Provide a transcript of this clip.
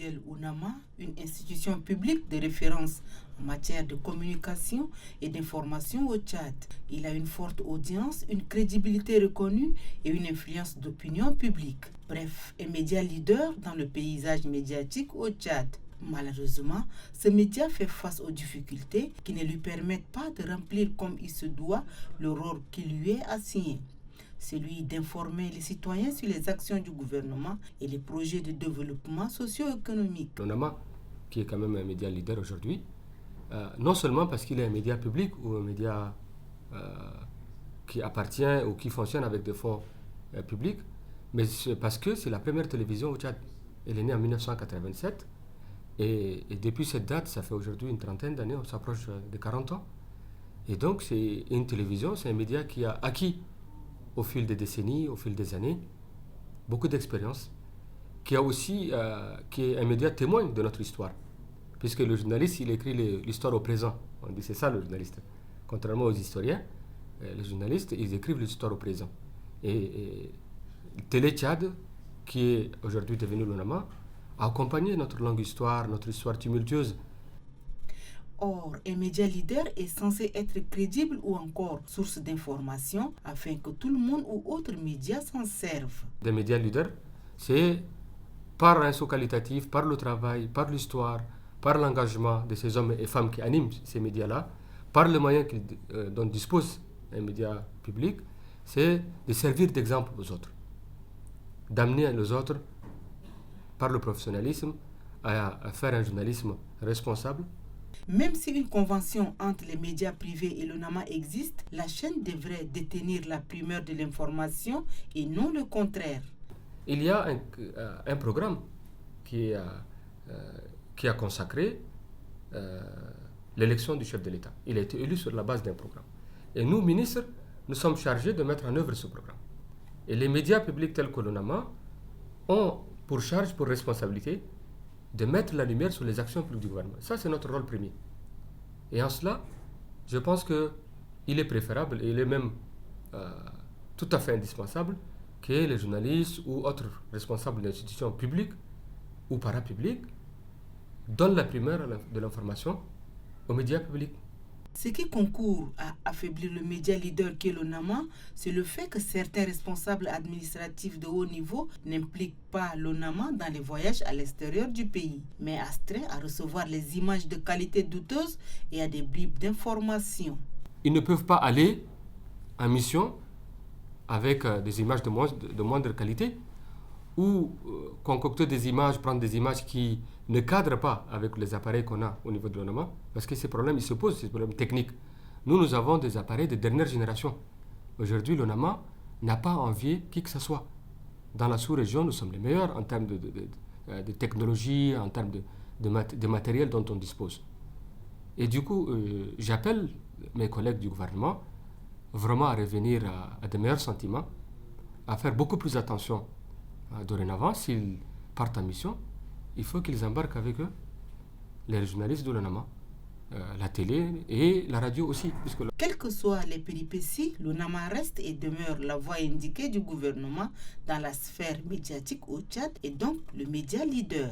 audiovisuel UNAMA, une institution publique de référence en matière de communication et d'information au Tchad. Il a une forte audience, une crédibilité reconnue et une influence d'opinion publique. Bref, un média leader dans le paysage médiatique au Tchad. Malheureusement, ce média fait face aux difficultés qui ne lui permettent pas de remplir comme il se doit le rôle qui lui est assigné. Celui d'informer les citoyens sur les actions du gouvernement et les projets de développement socio-économique. L'UNAMA, qui est quand même un média leader aujourd'hui, non seulement parce qu'il est un média public ou un média qui appartient ou qui fonctionne avec des fonds publics, mais parce que c'est la première télévision au Tchad. Elle est née en 1987 et depuis cette date, ça fait aujourd'hui une trentaine d'années, on s'approche de 40 ans. Et donc c'est une télévision, c'est un média qui a acquis au fil des décennies, au fil des années, beaucoup d'expérience, qui a aussi, qui est un média témoin de notre histoire, puisque le journaliste, il écrit l'histoire au présent. On dit c'est ça le journaliste. Contrairement aux historiens, les journalistes, ils écrivent l'histoire au présent. Et Télé Tchad, qui est aujourd'hui devenu l'UNAMA, a accompagné notre longue histoire, notre histoire tumultueuse. Or, un média leader est censé être crédible ou encore source d'information afin que tout le monde ou autre média s'en serve. Des médias leaders, c'est par un saut qualitatif, par le travail, par l'histoire, par l'engagement de ces hommes et femmes qui animent ces médias-là, par les moyens dont dispose un média public, c'est de servir d'exemple aux autres, d'amener les autres, par le professionnalisme, à faire un journalisme responsable. Même si une convention entre les médias privés et l'UNAMA existe, la chaîne devrait détenir la primeur de l'information et non le contraire. Il y a un programme qui a consacré l'élection du chef de l'État. Il a été élu sur la base d'un programme. Et nous, ministres, nous sommes chargés de mettre en œuvre ce programme. Et les médias publics tels que l'UNAMA ont pour charge, pour responsabilité, de mettre la lumière sur les actions publiques du gouvernement. Ça, c'est notre rôle premier. Et en cela, je pense qu'il est préférable, et il est même tout à fait indispensable, que les journalistes ou autres responsables d'institutions publiques ou parapubliques donnent la primeur de l'information aux médias publics. Ce qui concourt à affaiblir le média leader qu'est l'UNAMA, c'est le fait que certains responsables administratifs de haut niveau n'impliquent pas l'UNAMA dans les voyages à l'extérieur du pays, mais astreints à recevoir les images de qualité douteuse et à des bribes d'informations. Ils ne peuvent pas aller en mission avec des images de moindre qualité ou concocter des images, prendre des images qui ne cadrent pas avec les appareils qu'on a au niveau de l'UNAMA, parce que ces problèmes, ils se posent, ces problèmes techniques. Nous avons des appareils de dernière génération. Aujourd'hui, l'UNAMA n'a pas envié qui que ce soit. Dans la sous-région, nous sommes les meilleurs en termes de technologie, en termes de matériel dont on dispose. Et du coup, j'appelle mes collègues du gouvernement vraiment à revenir à de meilleurs sentiments, à faire beaucoup plus attention dorénavant. S'ils partent en mission, il faut qu'ils embarquent avec eux les journalistes de l'UNAMA, la télé et la radio aussi. Quelles que soient les péripéties, l'UNAMA reste et demeure la voix indiquée du gouvernement dans la sphère médiatique au Tchad et donc le média leader.